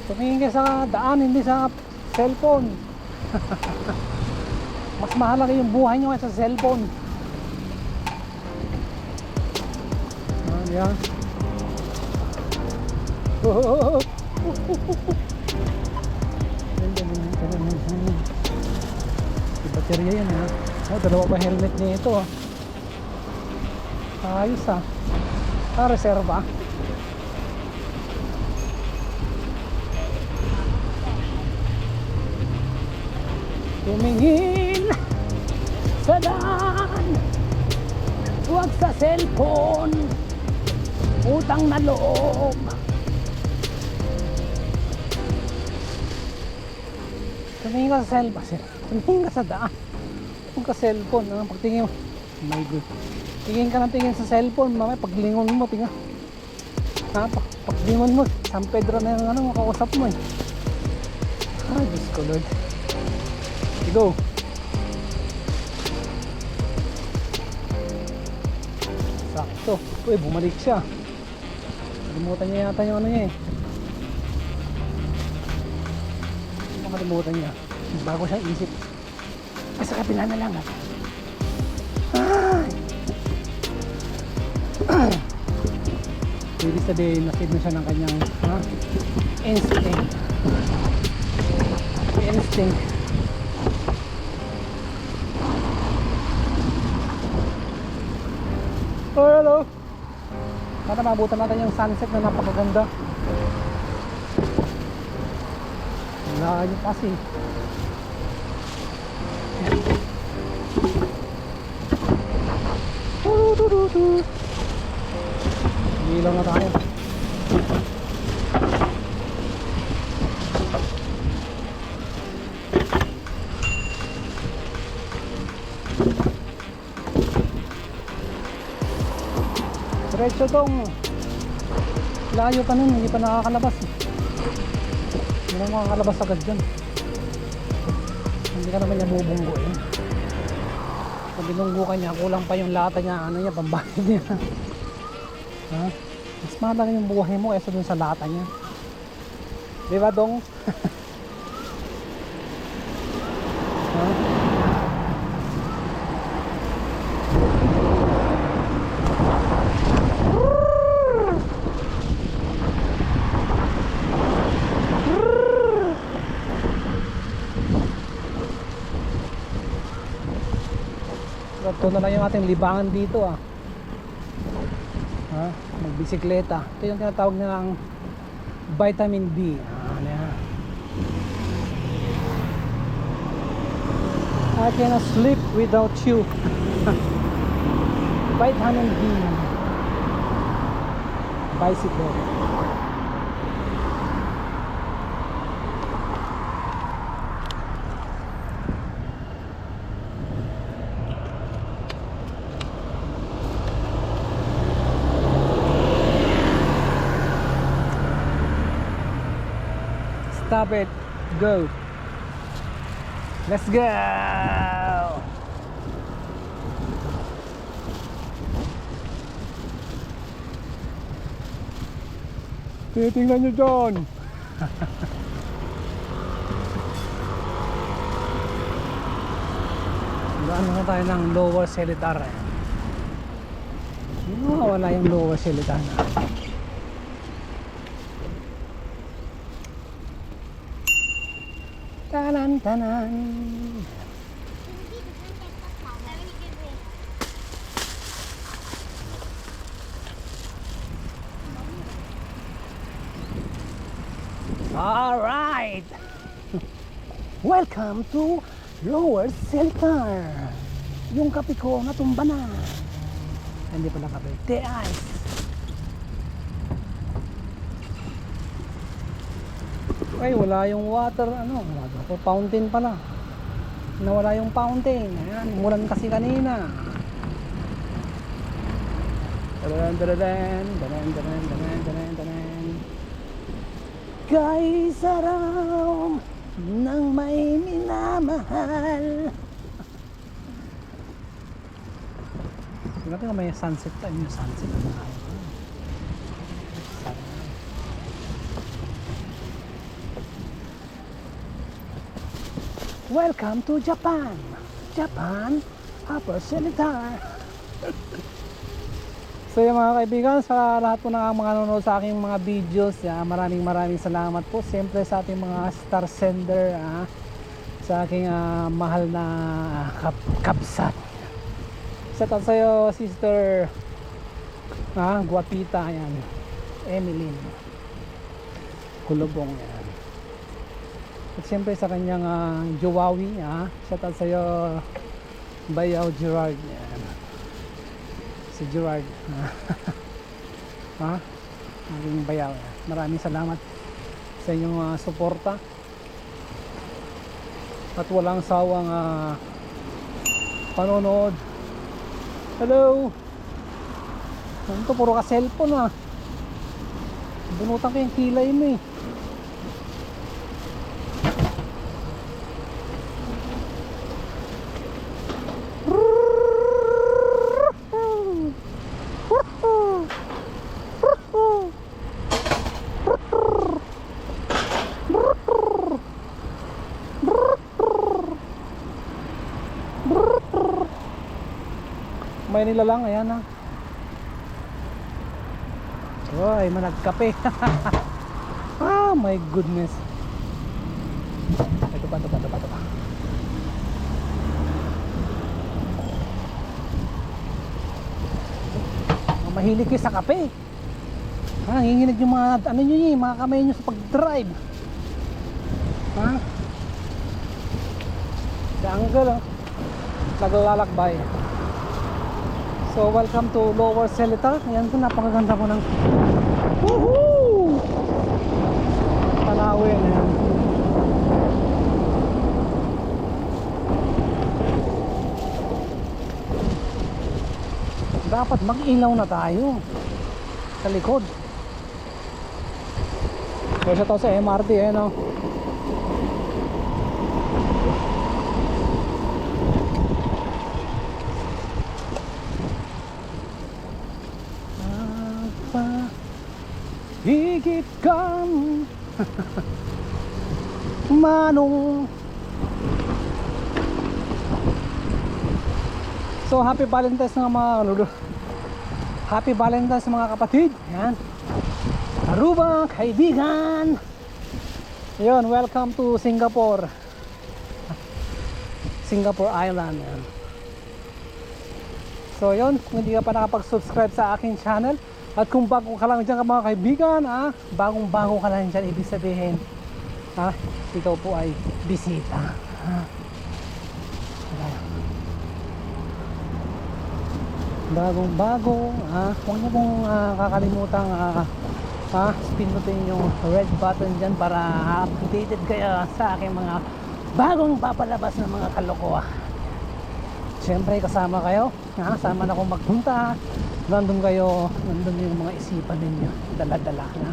Tumingin ka sa daan, hindi sa cellphone. Mas mahalaga yung buhay nyo sa cellphone. Yan. Yung baterya yan ha. Oh, dalawa pa helmet niya ito ha. Ayos ha. Reserva. Tumingin sa daan, huwag sa cellphone. Utang na loob. Tumingin ka sa cellphone. Tumingin ka sa daan, huwag ka cellphone. Pagtingin mo, oh my God, tingin ka ng tingin sa cellphone. Mamaya paglingon mo, tingnan. Paglingon mo, San Pedro na yung makausap mo eh. Ay, Diyos ko Lord. Go. Sakto. Uy, bumalik siya. Nakalimutan niya yata yung ano niya eh. Nakalimutan niya. Bago siyang isip. Sa kapila na lang ah. Ibig sabihin, nasave na siya ng kanyang instinct. Instinct. Oh, hello. Para mabutan natin yung sunset na napakaganda. Wala nyo kasi. Ilaw na tayo. Diretso tong layo pa nun, hindi pa nakakalabas. Hindi na makakalabas agad dyan. Hindi ka naman niya bubungguin. Kung binunggo ka niya, kulang pa yung lata niya, ano niya, pambayad niya. Ha? Mas mahalaga yung buhay mo kaysa dun sa lata niya. Di ba dong? Ha? Ito na lang yung ating libangan dito ah. Ha? Magbisikleta. Ito yung tinatawag nilang vitamin D. Ano yan? I cannot sleep without you. Vitamin D. Bicycle. Stop it. Go. Let's go. Titingnan nyo dyan. Ano na tayo ng Lower Seletar eh. Wala yung Lower Seletar na. Tanan. All right. Welcome to Lower Seletar. Yung kape ko natumba na. Hindi pala kape. The ice. Ay, wala yung water, fountain pala. Nawala yung fountain. Ayan, umulan kasi kanina. Kay sarap ng may minamahal. Tingnan ko may sunset time, yung sunset na Welcome to Japan. Japan, Upper Seletar. So yung mga kaibigan, sa lahat po ng mga nanonood sa aking mga videos, maraming salamat po. Siyempre sa ating mga star sender, sa aking mahal na kapsat. Shout out sa'yo, sister Guapita, yan, Emeline Kulubong, yan. At siyempre sa kanyang Jowawi, shout out sa'yo, Bayaw Gerard, yan. Si Gerard aking bayaw. Maraming salamat sa inyong suporta at walang sawang panonood. Hello. Ito puro ka cellphone bunutan ko yung kilay mo eh. Maynila lang, ayan na. Uy, managkape. My goodness. Ito pa. Mahilig kayo sa kape. Nanginginig yung mga, ano nyo yung mga kamay nyo sa pag-drive. The uncle, naglalakbay. So welcome to Lower Seletar. Yan po, napakaganda po ng woohoo! Tanawin yan. Dapat mag-ilaw na tayo sa likod. Kasi ito sa MRT no? Higit kang manong. So happy Valentine's mga Happy Valentine's mga kapatid. Yan. Aruba, kaibigan. Yun, welcome to Singapore. Singapore Island. Yan. So yun, kung hindi ka pa nakapag-subscribe sa aking channel, at kung bago ka lang dyan mga kaibigan, bagong-bago ka lang dyan, ibig sabihin, ikaw po ay bisita. Bagong-bago, huwag niyo pong kakalimutang pinutin yung red button dyan para updated kayo sa aking mga bagong papalabas na mga kalokohan. Siyempre kasama kayo, sama na akong magpunta. Nandun yung mga isipan ninyo, dala-dala na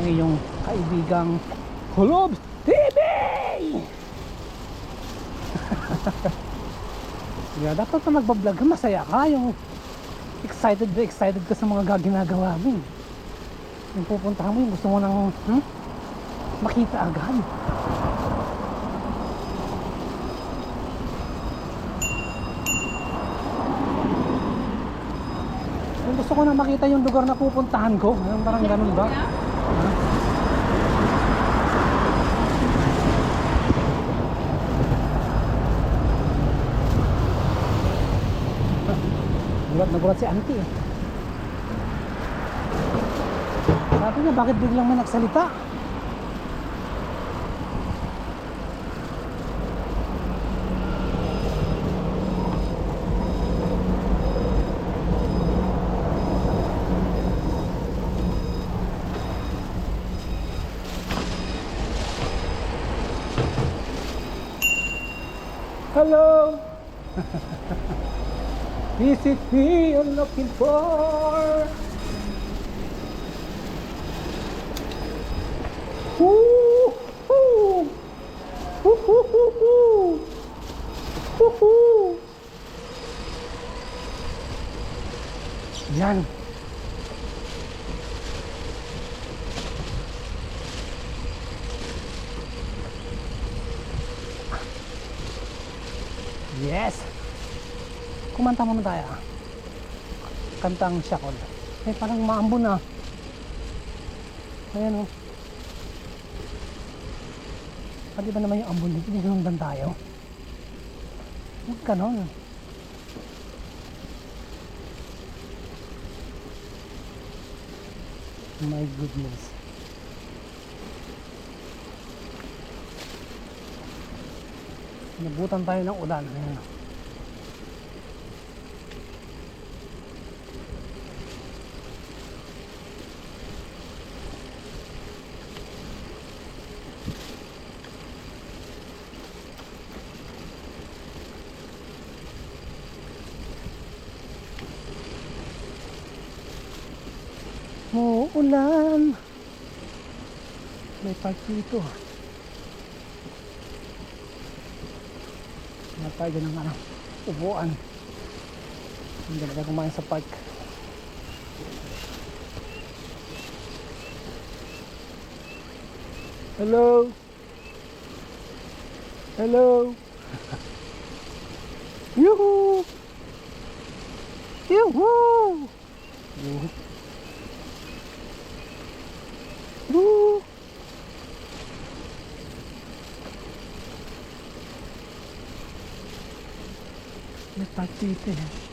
ng iyong kaibigang Kulob TV. Yeah, dapat na magbablog ka, masaya ka, yung excited ka sa mga ginagawa mo. Yung pupunta mo, yung gusto mo nang makita agad. Gusto ko na makita yung lugar na pupuntahan ko. Parang ganun ba? Nagulat si auntie eh. Sabi niya, bakit biglang may nagsalita? Hello. Is it me you're looking for? Woo-hoo! Woo-hoo-hoo-hoo! Woo-hoo! Yan. Yes! Kumanta muna tayo. Kantang Shakol. Eh, parang maambo na. Ayan o. Pwede ba naman yung ambon dito? Hindi sundan tayo. Huwag ganon. My goodness. Nabutan tayo ng ulan. Ayan. Uulan. May park dito. May tayo ng ano, upuan. Hindi na kumain sa park. Hello. Hello. Yuhu. Yuhu. Yuhu. Woo! May park dito eh.